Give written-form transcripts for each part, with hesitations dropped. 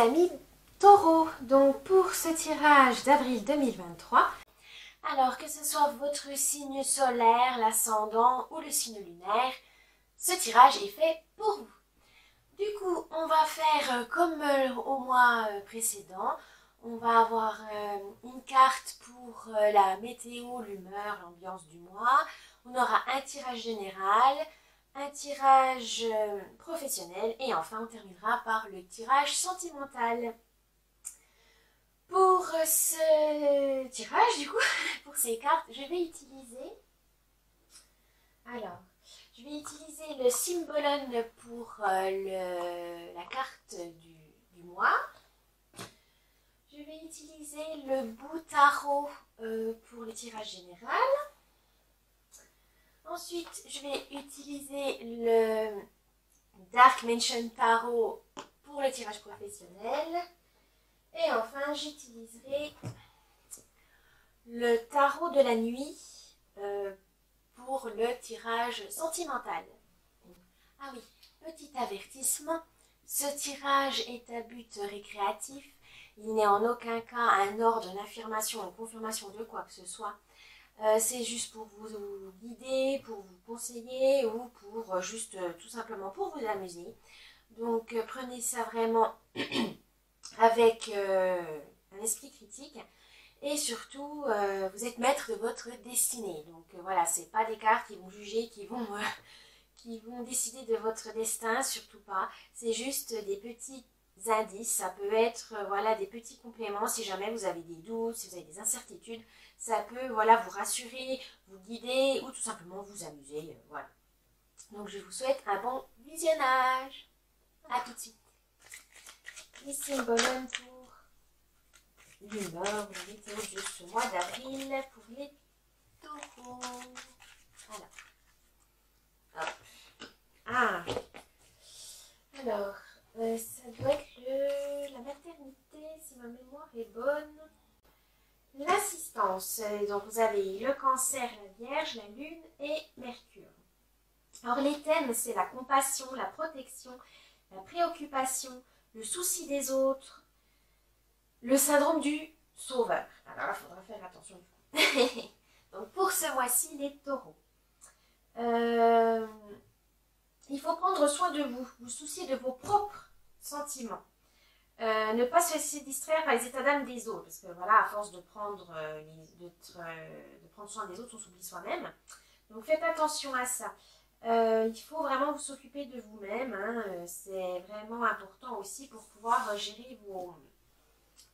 amis Taureau, donc pour ce tirage d'avril 2023, alors que ce soit votre signe solaire, l'ascendant ou le signe lunaire, ce tirage est fait pour vous. Du coup, on va faire comme au mois précédent, on va avoir une carte pour la météo, l'humeur, l'ambiance du mois, on aura un tirage général, un tirage professionnel et enfin on terminera par le tirage sentimental. Pour ce tirage, du coup, pour ces cartes, je vais utiliser le Symbolon pour la carte du mois. Je vais utiliser le Bout Tarot pour le tirage général. Ensuite, je vais utiliser le Dark Mansion Tarot pour le tirage professionnel. Et enfin, j'utiliserai le tarot de la nuit pour le tirage sentimental. Ah oui, petit avertissement, ce tirage est à but récréatif. Il n'est en aucun cas un ordre, une affirmation, une confirmation de quoi que ce soit. C'est juste pour vous guider, pour vous conseiller ou pour juste tout simplement pour vous amuser. Donc prenez ça vraiment avec un esprit critique et surtout vous êtes maître de votre destinée. Donc voilà, c'est pas des cartes qui vont juger, qui vont décider de votre destin, surtout pas. C'est juste des petits indices, ça peut être voilà des petits compléments si jamais vous avez des doutes, si vous avez des incertitudes, ça peut voilà vous rassurer, vous guider ou tout simplement vous amuser, voilà. Donc je vous souhaite un bon visionnage. À tout de suite. Les symboles pour l'humeur, la météo de ce mois d'avril pour les taureaux. Alors, hop. Ah, alors, ça doit être la maternité, si ma mémoire est bonne. L'assistance, donc vous avez le cancer, la vierge, la lune et Mercure. Alors les thèmes, c'est la compassion, la protection, la préoccupation, le souci des autres, le syndrome du sauveur. Alors là, il faudra faire attention du coup. Donc pour ce mois-ci, les taureaux. Il faut prendre soin de vous, vous soucier de vos propres sentiments. Ne pas se laisser distraire par les états d'âme des autres. Parce que voilà, à force de prendre soin des autres, on s'oublie soi-même. Donc faites attention à ça. Il faut vraiment vous s'occuper de vous-même, hein. C'est vraiment important aussi pour pouvoir gérer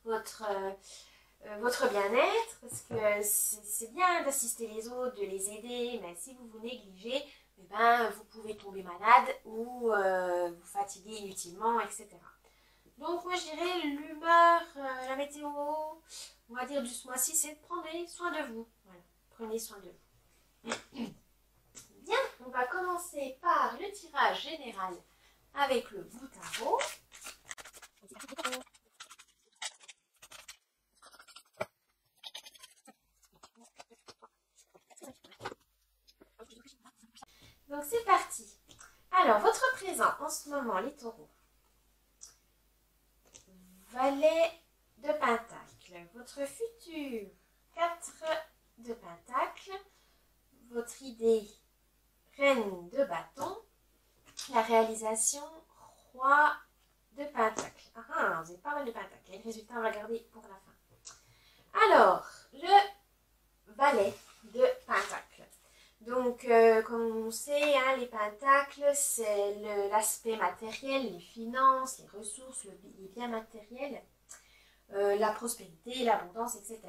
votre bien-être, parce que c'est bien d'assister les autres, de les aider, mais si vous vous négligez, eh ben, vous pouvez tomber malade ou vous fatiguer inutilement, etc. Donc moi je dirais l'humeur, la météo, on va dire du ce mois-ci, c'est de prendre soin de vous. Voilà, prenez soin de vous. Bien, on va commencer par le tirage général avec le Bout Tarot. Donc c'est parti. Alors, votre présent en ce moment, les taureaux. Valet de Pentacle. Votre futur, 4 de Pentacle. Votre idée, Reine de Bâton. La réalisation, Roi de Pentacle. Ah, vous avez pas mal de Pentacle. Les résultats, on va garder pour la fin. Alors, le Valet de Pentacle. Donc, comme on sait, hein, les pentacles, c'est l'aspect matériel, les finances, les ressources, les biens matériels, la prospérité, l'abondance, etc.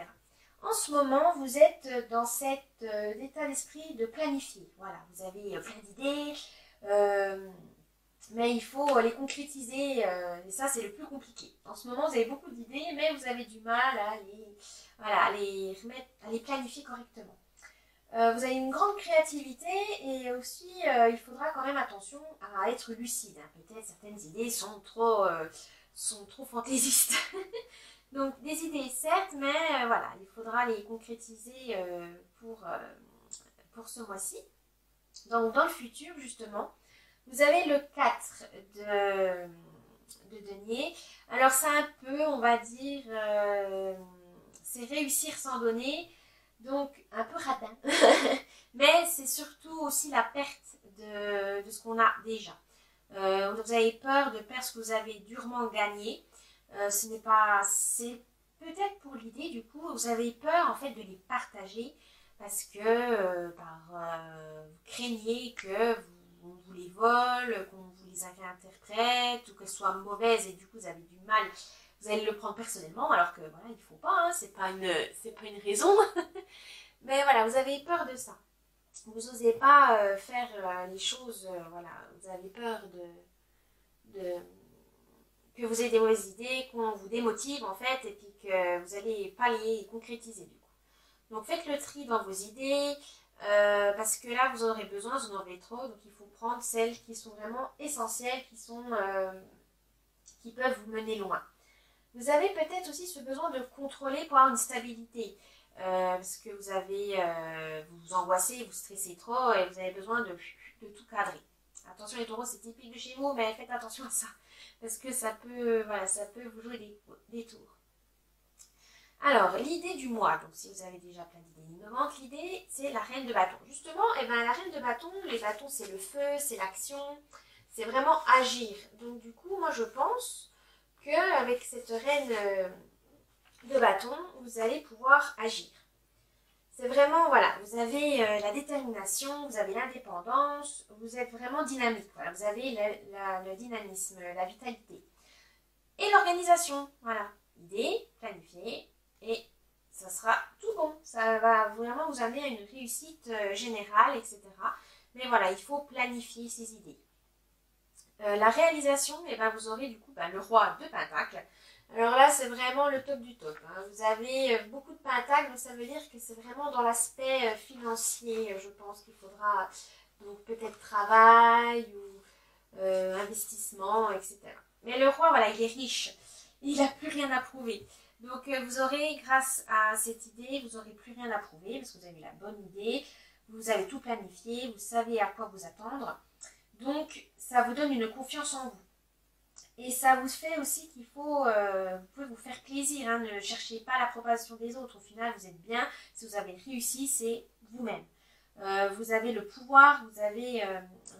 En ce moment, vous êtes dans cet état d'esprit de planifier. Voilà, vous avez plein d'idées, mais il faut les concrétiser, et ça, c'est le plus compliqué. En ce moment, vous avez beaucoup d'idées, mais vous avez du mal à les planifier correctement. Vous avez une grande créativité et aussi il faudra quand même attention à être lucide. Hein. Peut-être certaines idées sont trop fantaisistes. Donc des idées certes, mais voilà, il faudra les concrétiser pour ce mois-ci. Donc dans le futur justement, vous avez le 4 de denier. Alors c'est un peu, on va dire, c'est réussir sans donner, donc un peu radin. Mais c'est surtout aussi la perte de ce qu'on a déjà. Vous avez peur de perdre ce que vous avez durement gagné. Ce n'est pas, c'est peut-être pour l'idée, du coup, vous avez peur en fait de les partager parce que vous craignez que on vous les vole, qu'on vous les interprète ou qu'elles soient mauvaises et du coup vous avez du mal, vous allez le prendre personnellement alors que voilà, il faut pas, hein, c'est pas une raison. Mais voilà, vous avez peur de ça. Vous n'osez pas faire les choses, voilà, vous avez peur de que vous ayez des mauvaises idées, qu'on vous démotive en fait, et puis que vous n'allez pas les concrétiser du coup. Donc faites le tri dans vos idées, parce que là vous en aurez besoin, vous en aurez trop, donc il faut prendre celles qui sont vraiment essentielles, qui peuvent vous mener loin. Vous avez peut-être aussi ce besoin de contrôler pour avoir une stabilité, parce que vous vous angoissez, vous stressez trop, et vous avez besoin de tout cadrer. Attention les taureaux, c'est typique de chez vous, mais faites attention à ça, parce que ça peut vous jouer des tours. Alors, l'idée du mois, donc si vous avez déjà plein d'idées innovantes, l'idée c'est la reine de bâton. Justement, la reine de bâton, les bâtons c'est le feu, c'est l'action, c'est vraiment agir. Donc du coup, moi je pense qu'avec cette reine de bâton, vous allez pouvoir agir. C'est vraiment, voilà, vous avez la détermination, vous avez l'indépendance, vous êtes vraiment dynamique, voilà, vous avez le dynamisme, la vitalité. Et l'organisation, voilà, idée, planifier, et ça sera tout bon. Ça va vraiment vous amener à une réussite générale, etc. Mais voilà, il faut planifier ces idées. La réalisation, vous aurez du coup le roi de Pentacle. Alors là, c'est vraiment le top du top. Hein. Vous avez beaucoup de pentacles, donc ça veut dire que c'est vraiment dans l'aspect financier, je pense qu'il faudra donc peut-être travail ou investissement, etc. Mais le roi, voilà, il est riche. Il n'a plus rien à prouver. Donc vous aurez, grâce à cette idée, vous n'aurez plus rien à prouver parce que vous avez la bonne idée, vous avez tout planifié, vous savez à quoi vous attendre. Donc ça vous donne une confiance en vous. Et ça vous fait aussi qu'il faut, vous pouvez vous faire plaisir, hein, ne cherchez pas l'approbation des autres. Au final, vous êtes bien, si vous avez réussi, c'est vous-même. Vous avez le pouvoir, vous avez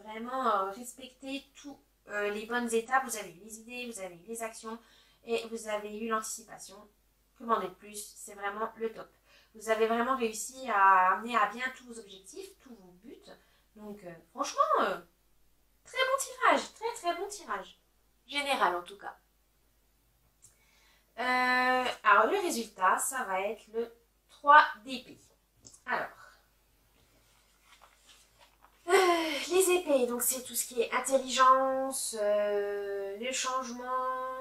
vraiment respecté toutes les bonnes étapes, vous avez eu les idées, vous avez eu les actions et vous avez eu l'anticipation. Que demander de plus, c'est vraiment le top. Vous avez vraiment réussi à amener à bien tous vos objectifs, tous vos buts. Donc franchement, très bon tirage, très très bon tirage. Général en tout cas. Alors le résultat, ça va être le 3 d'épée. Alors, les épées, donc c'est tout ce qui est intelligence, le changement,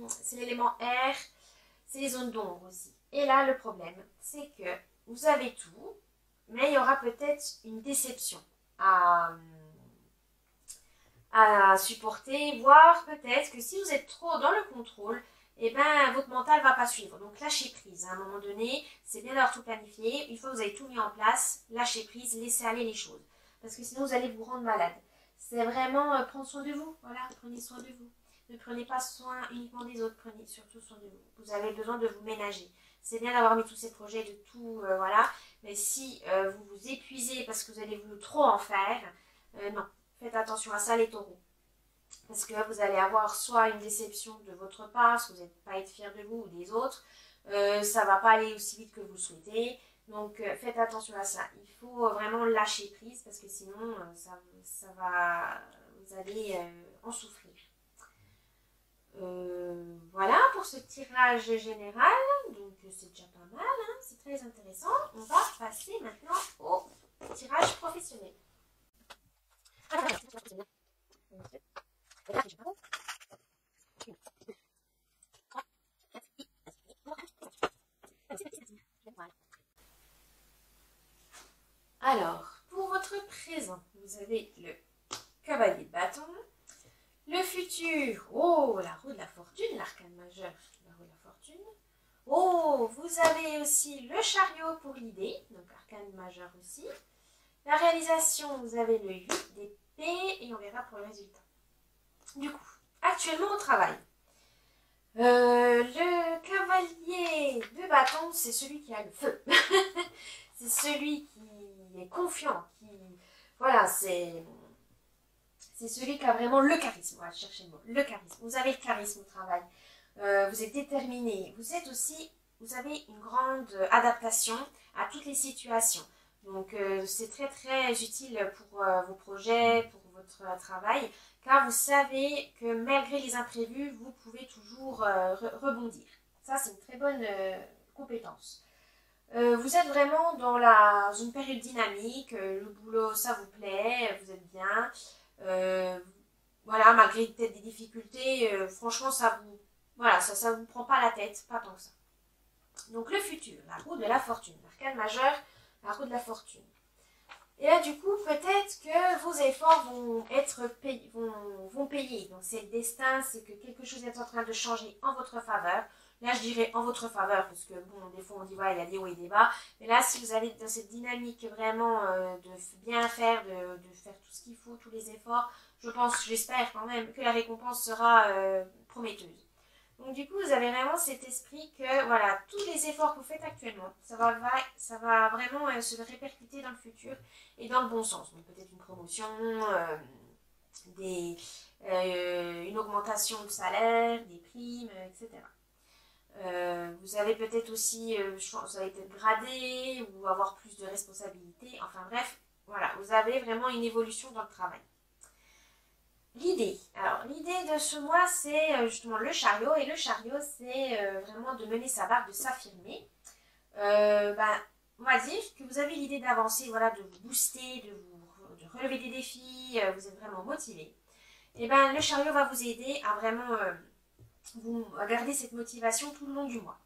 c'est l'élément air, c'est les zones d'ombre aussi. Et là, le problème, c'est que vous avez tout, mais il y aura peut-être une déception à supporter, voire peut-être que si vous êtes trop dans le contrôle, votre mental ne va pas suivre. Donc lâchez prise. À un moment donné, c'est bien d'avoir tout planifié. Une fois que vous avez tout mis en place, lâchez prise, laissez aller les choses. Parce que sinon, vous allez vous rendre malade. C'est vraiment prendre soin de vous. Voilà, prenez soin de vous. Ne prenez pas soin uniquement des autres, prenez surtout soin de vous. Vous avez besoin de vous ménager. C'est bien d'avoir mis tous ces projets, de tout, voilà. Mais si vous vous épuisez parce que vous allez vous trop en faire, non. Faites attention à ça les taureaux. Parce que vous allez avoir soit une déception de votre part, parce que vous n'êtes pas être fier de vous ou des autres. Ça ne va pas aller aussi vite que vous le souhaitez. Donc faites attention à ça. Il faut vraiment lâcher prise parce que sinon vous allez en souffrir. Voilà pour ce tirage général. Donc c'est déjà pas mal, hein, c'est très intéressant. On va passer maintenant au tirage professionnel. Alors, pour votre présent, vous avez le cavalier de bâton, le futur, oh, la roue de la fortune, l'arcane majeur, la roue de la fortune. Oh, vous avez aussi le chariot pour l'idée, donc arcane majeur aussi. La réalisation, vous avez le 8 d'épée et on verra pour le résultat. Du coup, actuellement au travail. Le cavalier de bâton, c'est celui qui a le feu. C'est celui qui est confiant, voilà, c'est celui qui a vraiment le charisme. Voilà, cherchez le mot, le charisme. Vous avez le charisme au travail. Vous êtes déterminé. Vous avez une grande adaptation à toutes les situations. Donc, c'est très très utile pour vos projets, pour votre travail, car vous savez que malgré les imprévus, vous pouvez toujours rebondir. Ça, c'est une très bonne compétence. Vous êtes vraiment dans une période dynamique, le boulot, ça vous plaît, vous êtes bien. Voilà, malgré peut-être des difficultés, franchement, ça vous prend pas la tête, pas tant que ça. Donc, le futur, la roue de la fortune, l'arcane majeure, la roue de la fortune. Et là, du coup, peut-être que vos efforts vont être vont payer. Donc, c'est le destin, c'est que quelque chose est en train de changer en votre faveur. Là, je dirais en votre faveur, parce que, bon, des fois, on dit, voilà, il y a des hauts et des bas. Mais là, si vous allez dans cette dynamique vraiment de bien faire, de faire tout ce qu'il faut, tous les efforts, j'espère quand même que la récompense sera prometteuse. Donc du coup, vous avez vraiment cet esprit que voilà, tous les efforts que vous faites actuellement, ça va vraiment se répercuter dans le futur et dans le bon sens. Donc peut-être une promotion, une augmentation de salaire, des primes, etc. Vous avez peut-être aussi, vous allez peut-être grader ou avoir plus de responsabilités. Enfin bref, voilà, vous avez vraiment une évolution dans le travail. L'idée. Alors, l'idée de ce mois, c'est justement le chariot. Et le chariot, c'est vraiment de mener sa barque, de s'affirmer. On va dire que vous avez l'idée d'avancer, voilà, de vous booster, de relever des défis. Vous êtes vraiment motivé. Et le chariot va vous aider à vraiment à garder cette motivation tout le long du mois.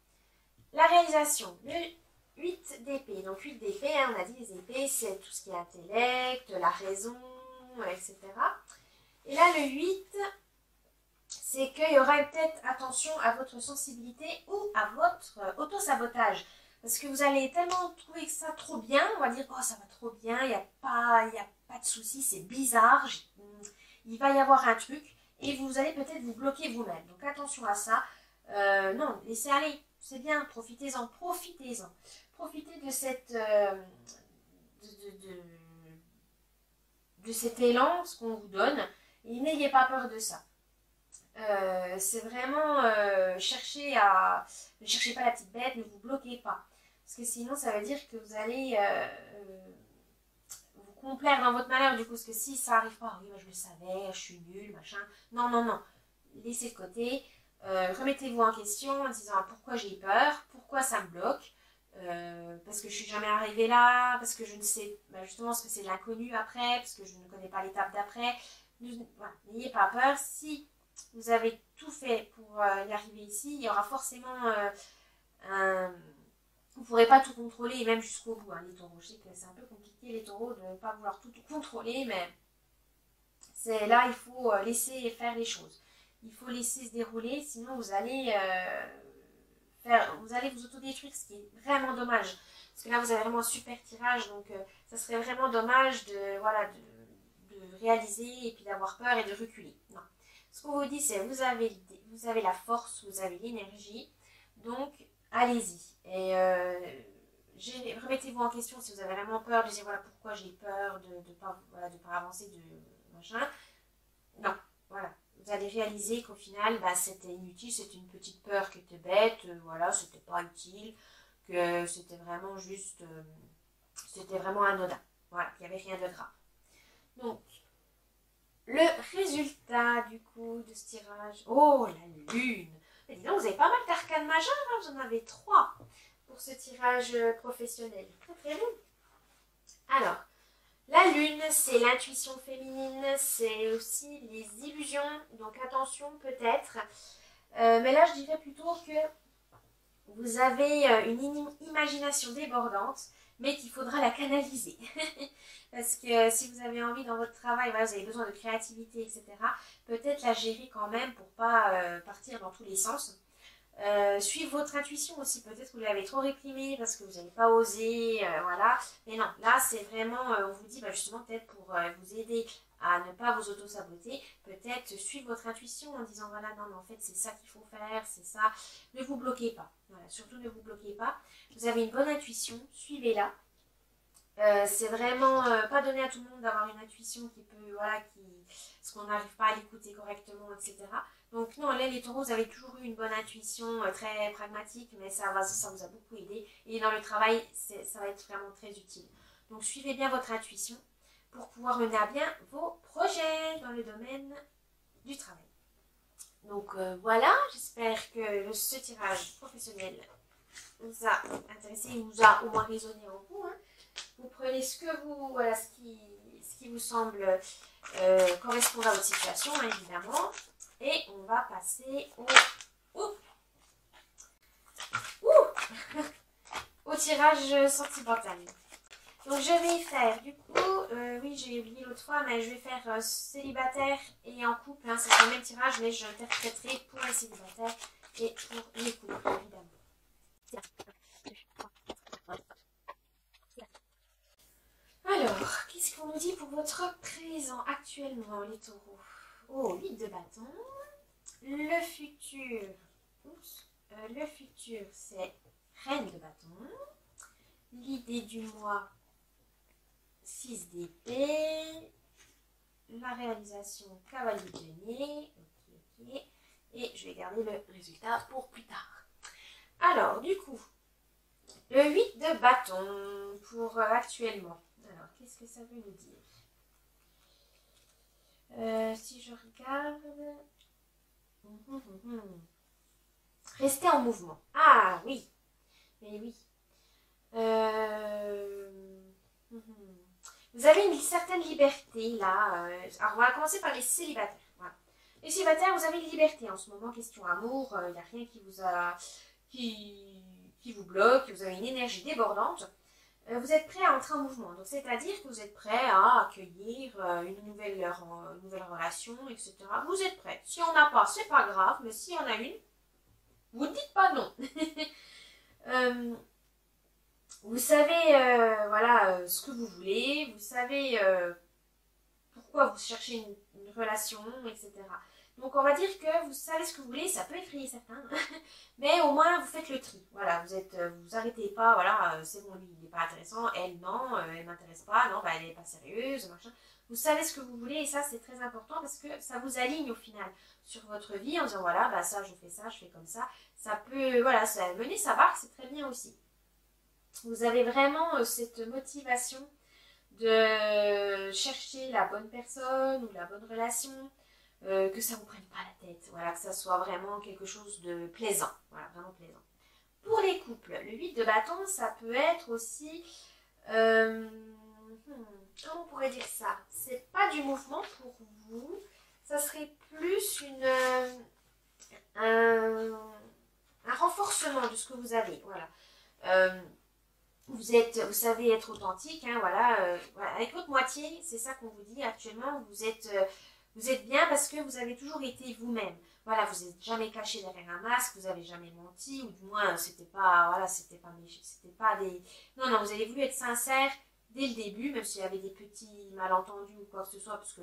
La réalisation. Le 8 d'épée. Donc, 8 d'épée, on a dit les épées, c'est tout ce qui est intellect, la raison, etc. Et là, le 8, c'est qu'il y aura peut-être attention à votre sensibilité ou à votre auto-sabotage. Parce que vous allez tellement trouver ça trop bien, on va dire, oh ça va trop bien, il n'y a pas de souci, c'est bizarre, il va y avoir un truc, et vous allez peut-être vous bloquer vous-même. Donc attention à ça. Non, laissez aller, c'est bien, profitez-en. Profitez de cette... de cet élan, ce qu'on vous donne, et n'ayez pas peur de ça. C'est vraiment ne cherchez pas la petite bête, ne vous bloquez pas. Parce que sinon, ça veut dire que vous allez vous complaire dans votre malheur. Du coup, parce que si ça n'arrive pas, oui, moi je le savais, je suis nulle, machin. Non, non, non. Laissez de côté. Remettez-vous en question en disant pourquoi j'ai peur, pourquoi ça me bloque. Parce que je suis jamais arrivée là, parce que je ne sais justement ce que c'est l'inconnu après, parce que je ne connais pas l'étape d'après. Voilà, n'ayez pas peur. Si vous avez tout fait pour y arriver ici, il y aura forcément vous ne pourrez pas tout contrôler, et même jusqu'au bout. Les taureaux, je sais que c'est un peu compliqué les taureaux de ne pas vouloir tout contrôler, mais c'est là il faut laisser faire les choses. Il faut laisser se dérouler, sinon vous allez vous autodétruire, ce qui est vraiment dommage. Parce que là, vous avez vraiment un super tirage, donc ça serait vraiment dommage de réaliser et puis d'avoir peur et de reculer. Non. Ce qu'on vous dit, c'est vous avez la force, vous avez l'énergie, donc allez-y. Et remettez-vous en question si vous avez vraiment peur de dire voilà pourquoi j'ai peur de pas avancer, de machin. Non, voilà. Vous allez réaliser qu'au final, c'était inutile, c'était une petite peur qui était bête, voilà, c'était pas utile, que c'était vraiment juste, c'était vraiment anodin. Voilà, qu'il n'y avait rien de grave. Donc, le résultat du coup de ce tirage, oh la lune. Mais dis donc, vous avez pas mal d'arcanes majeures, hein, vous en avez 3 pour ce tirage professionnel. Très très bon. Alors, la lune, c'est l'intuition féminine, c'est aussi les illusions, donc attention peut-être. Mais là, je dirais plutôt que vous avez une imagination débordante, mais qu'il faudra la canaliser. Parce que si vous avez envie dans votre travail, voilà, vous avez besoin de créativité, etc., peut-être la gérer quand même pour pas partir dans tous les sens. Suivre votre intuition aussi, peut-être que vous l'avez trop réprimé parce que vous n'avez pas osé, voilà. Mais non, là c'est vraiment, on vous dit justement peut-être pour vous aider à ne pas vous auto-saboter, peut-être suivre votre intuition en disant voilà, non mais en fait c'est ça qu'il faut faire, c'est ça. Ne vous bloquez pas, voilà, surtout ne vous bloquez pas. Vous avez une bonne intuition, suivez-la. C'est vraiment pas donné à tout le monde d'avoir une intuition qui peut, voilà, parce qu'on n'arrive pas à l'écouter correctement, etc. Donc non, là les taureaux, vous avez toujours eu une bonne intuition, très pragmatique, mais ça vous a beaucoup aidé. Et dans le travail, ça va être vraiment très utile. Donc suivez bien votre intuition pour pouvoir mener à bien vos projets dans le domaine du travail. Donc voilà, j'espère que ce tirage professionnel vous a intéressé, vous a au moins résonné en vous. Hein. Vous prenez ce que vous, voilà, ce qui vous semble correspondre à votre situation, hein, évidemment. Et on va passer au tirage sentimental. Donc je vais faire, du coup, oui j'ai oublié l'autre fois, mais je vais faire célibataire et en couple. Hein, c'est le même tirage, mais je l'interpréterai pour les célibataires et pour les couples, évidemment. Alors, qu'est-ce qu'on nous dit pour votre présent actuellement, les taureaux? Oh, 8 de bâton. Le futur, le futur, c'est reine de bâton. L'idée du mois, 6 d'épée. La réalisation, cavalier de denier. Ok. Et je vais garder le résultat pour plus tard. Alors, du coup, le 8 de bâton pour actuellement. Alors, qu'est-ce que ça veut nous dire? Si je regarde... Restez en mouvement. Ah oui, mais oui. Vous avez une certaine liberté là. Alors on va commencer par les célibataires. Voilà. Les célibataires, vous avez une liberté en ce moment, question amour. Il n'y a rien qui vous bloque. Vous avez une énergie débordante. Vous êtes prêt à entrer en mouvement. Donc c'est-à-dire que vous êtes prêt à accueillir une nouvelle relation, etc. Vous êtes prêt. Si on n'a pas, c'est pas grave. Mais s'il y en a une, vous ne dites pas non. Vous savez voilà, ce que vous voulez, vous savez pourquoi vous cherchez une relation, etc. Donc on va dire que vous savez ce que vous voulez, ça peut effrayer certains, mais au moins vous faites le tri. Voilà, vous arrêtez pas, voilà, c'est bon, lui il n'est pas intéressant, elle non, elle m'intéresse pas, non, bah, elle n'est pas sérieuse, machin. Vous savez ce que vous voulez et ça c'est très important parce que ça vous aligne au final sur votre vie en disant voilà, bah ça je fais comme ça. Ça peut, voilà, ça mener sa barque, c'est très bien aussi. Vous avez vraiment cette motivation de chercher la bonne personne ou la bonne relation, que ça ne vous prenne pas la tête, voilà, que ça soit vraiment quelque chose de plaisant, voilà, vraiment plaisant. Pour les couples, le 8 de bâton, ça peut être aussi, comment on pourrait dire ça? C'est pas du mouvement pour vous, ça serait plus un renforcement de ce que vous avez, voilà. Vous savez être authentique, hein, voilà, voilà, avec votre moitié, c'est ça qu'on vous dit actuellement, vous êtes bien parce que vous avez toujours été vous-même. Voilà, vous n'êtes jamais caché derrière un masque, vous n'avez jamais menti, ou du moins, c'était pas des... Non, non, vous avez voulu être sincère dès le début, même s'il y avait des petits malentendus ou quoi que ce soit, parce que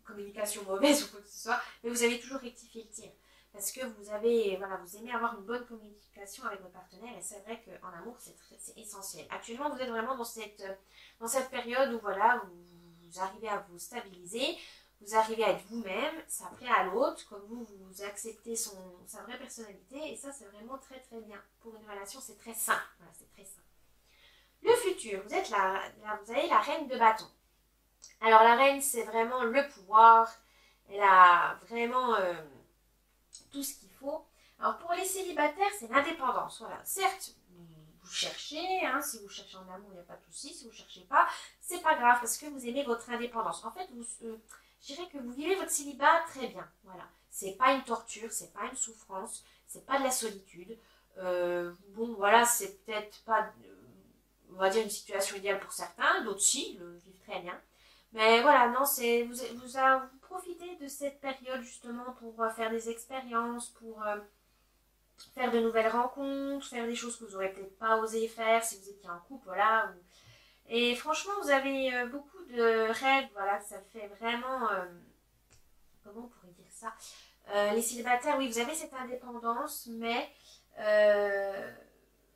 communication mauvaise ou quoi que ce soit, mais vous avez toujours rectifié le tir. Parce que vous aimez avoir une bonne communication avec votre partenaire et c'est vrai qu'en amour, c'est essentiel. Actuellement, vous êtes vraiment dans cette période où voilà, vous arrivez à vous stabiliser, vous arrivez à être vous-même, ça plaît à l'autre, comme vous acceptez sa vraie personnalité et ça, c'est vraiment très très bien. Pour une relation, c'est très sain. Voilà, c'est très sain. Le futur, vous avez la reine de bâton. Alors la reine, c'est vraiment le pouvoir, elle a vraiment... tout ce qu'il faut. Alors pour les célibataires, c'est l'indépendance. Voilà, certes, vous cherchez, hein, si vous cherchez en amour, il n'y a pas de souci. Si vous ne cherchez pas, c'est pas grave parce que vous aimez votre indépendance. En fait, je dirais que vous vivez votre célibat très bien. Voilà, c'est pas une torture, c'est pas une souffrance, c'est pas de la solitude. Bon, voilà, c'est peut-être pas, on va dire, une situation idéale pour certains, d'autres si, le vivent très bien. Mais voilà, non, vous profitez de cette période justement pour faire des expériences, pour faire de nouvelles rencontres, faire des choses que vous n'aurez peut-être pas osé faire si vous étiez en couple, voilà. Et franchement, vous avez beaucoup de rêves, voilà, ça fait vraiment, comment on pourrait dire ça, les célibataires, oui, vous avez cette indépendance, mais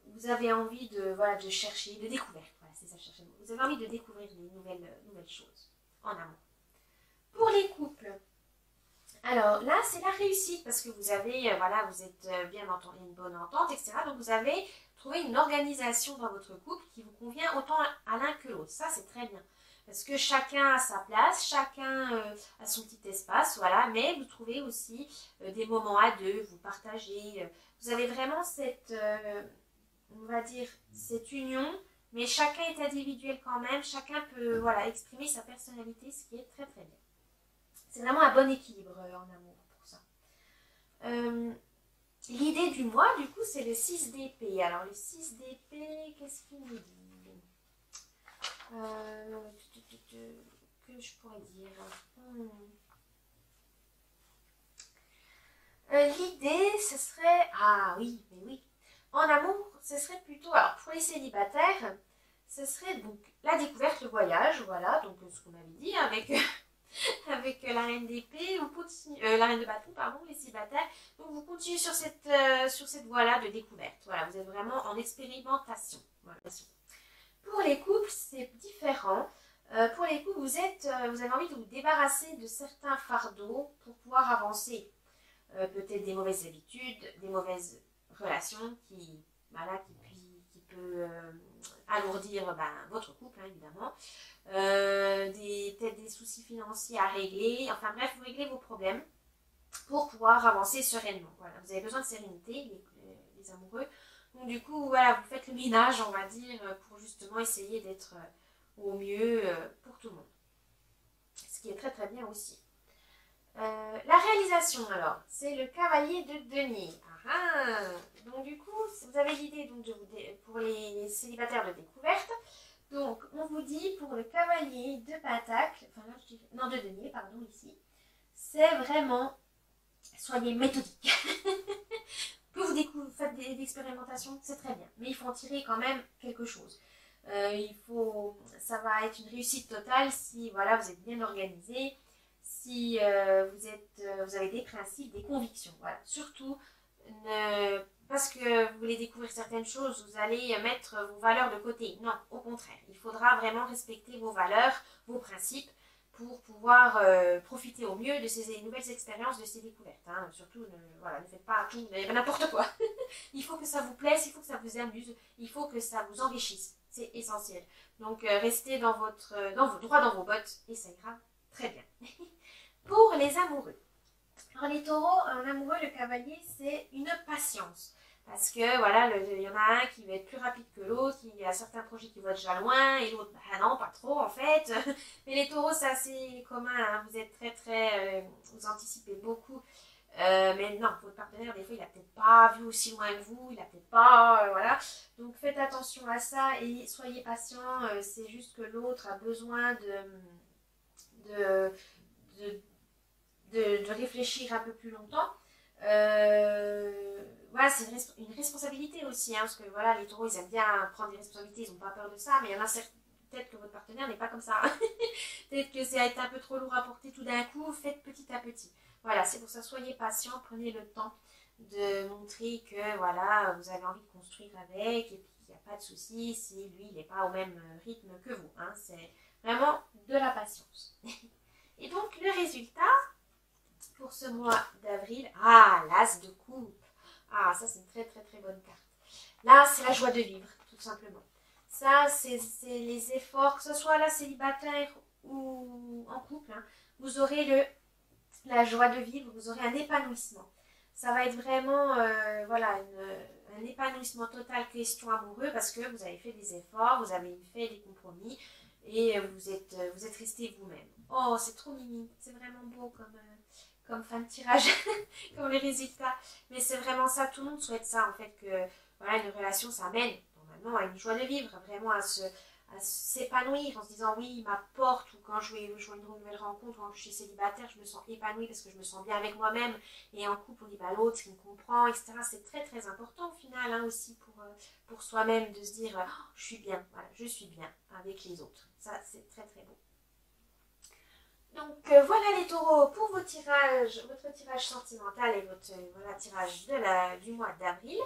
vous avez envie de, voilà, de chercher, de découverte, voilà, c'est ça, chercher le mot. Vous avez envie de découvrir des nouvelles choses en amour. Pour les couples, alors là, c'est la réussite parce que vous avez, voilà, vous êtes bien entendu, une bonne entente, etc. Donc vous avez trouvé une organisation dans votre couple qui vous convient autant à l'un que l'autre. Ça, c'est très bien. Parce que chacun a sa place, chacun a son petit espace, voilà. Mais vous trouvez aussi des moments à deux, vous partagez. Vous avez vraiment cette, on va dire, cette union, mais chacun est individuel quand même. Chacun peut, voilà, exprimer sa personnalité, ce qui est très très bien. C'est vraiment un bon équilibre en amour pour ça. L'idée du mois, du coup, c'est le 6 d'épée. Alors, le 6 d'épée, qu'est-ce qu'il nous dit que je pourrais dire L'idée, ce serait... Ah oui, mais oui. En amour, ce serait plutôt... Alors, pour les célibataires, ce serait donc la découverte, le voyage, voilà, donc ce qu'on avait dit avec... avec la reine d'épée, la reine de bâton, pardon, les célibataires. Donc vous continuez sur cette voie-là de découverte. Voilà, vous êtes vraiment en expérimentation. Voilà. Pour les couples, c'est différent. Pour les couples, vous avez envie de vous débarrasser de certains fardeaux pour pouvoir avancer. Peut-être des mauvaises habitudes, des mauvaises relations qui peut alourdir votre couple, hein, évidemment. Peut-être des soucis financiers à régler. Enfin bref, vous réglez vos problèmes pour pouvoir avancer sereinement. Voilà, vous avez besoin de sérénité, les amoureux. Donc du coup, voilà, vous faites le ménage, on va dire, pour justement essayer d'être au mieux pour tout le monde. Ce qui est très très bien aussi. La réalisation, alors, c'est le cavalier de denier. Donc du coup, vous avez l'idée donc pour les célibataires de découverte. Donc, on vous dit pour le cavalier de pentacle, enfin là, de denier, pardon, ici, c'est vraiment, soyez méthodique. Que vous faites des expérimentations, c'est très bien, mais il faut en tirer quand même quelque chose. Ça va être une réussite totale si, voilà, vous êtes bien organisé, si vous avez des principes, des convictions, voilà. Surtout, parce que vous voulez découvrir certaines choses, vous allez mettre vos valeurs de côté. Non, au contraire. Il faudra vraiment respecter vos valeurs, vos principes pour pouvoir profiter au mieux de ces nouvelles expériences, de ces découvertes. Hein. Surtout, ne faites pas tout, n'importe quoi. Il faut que ça vous plaise, il faut que ça vous amuse, il faut que ça vous enrichisse. C'est essentiel. Donc, restez droit dans vos bottes et ça ira très bien. Pour les amoureux. Alors les taureaux, en amoureux, le cavalier, c'est une patience. Parce que voilà, il y en a un qui va être plus rapide que l'autre, il y a certains projets qui vont être déjà loin, et l'autre, non, pas trop en fait. Mais les taureaux, c'est assez commun, hein. Vous êtes vous anticipez beaucoup. Mais non, votre partenaire, des fois, il n'a peut-être pas vu aussi loin que vous, il n'a peut-être pas, voilà. Donc faites attention à ça et soyez patient. C'est juste que l'autre a besoin de réfléchir un peu plus longtemps. Voilà, c'est une responsabilité aussi, hein, parce que voilà, les taureaux, ils aiment bien prendre des responsabilités, ils n'ont pas peur de ça, mais il y en a peut-être que votre partenaire n'est pas comme ça. Peut-être que ça va être un peu trop lourd à porter tout d'un coup, faites petit à petit. Voilà, c'est pour ça, soyez patient, prenez le temps de montrer que voilà, vous avez envie de construire avec, et puis qu'il n'y a pas de souci si lui, il n'est pas au même rythme que vous. Hein, c'est vraiment de la patience. Et donc, le résultat pour ce mois d'avril, l'as de coupe. Ça, c'est une très très très bonne carte. Là, c'est la joie de vivre, tout simplement. Ça, c'est les efforts, que ce soit là célibataire ou en couple, hein, vous aurez la joie de vivre, vous aurez un épanouissement. Ça va être vraiment un épanouissement total question amoureux parce que vous avez fait des efforts, vous avez fait des compromis et vous êtes resté vous-même. Oh, c'est trop mimi, c'est vraiment beau comme fin de tirage, comme les résultats. Mais c'est vraiment ça, tout le monde souhaite ça en fait, que voilà, une relation, ça mène normalement à une joie de vivre, vraiment à s'épanouir en se disant oui, il m'apporte, ou quand je vois une nouvelle rencontre, quand je suis célibataire, je me sens épanouie parce que je me sens bien avec moi-même, et en couple, on dit bah, l'autre, il me comprend, etc. C'est très très important au final, hein, aussi pour soi-même, de se dire oh, je suis bien, voilà, je suis bien avec les autres. Ça, c'est très très beau. Donc voilà les taureaux pour vos tirages, votre tirage sentimental et votre voilà, tirage du mois d'avril.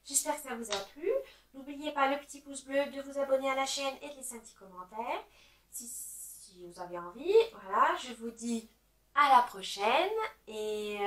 J'espère que ça vous a plu. N'oubliez pas le petit pouce bleu, de vous abonner à la chaîne et de laisser un petit commentaire si vous avez envie. Voilà, je vous dis à la prochaine et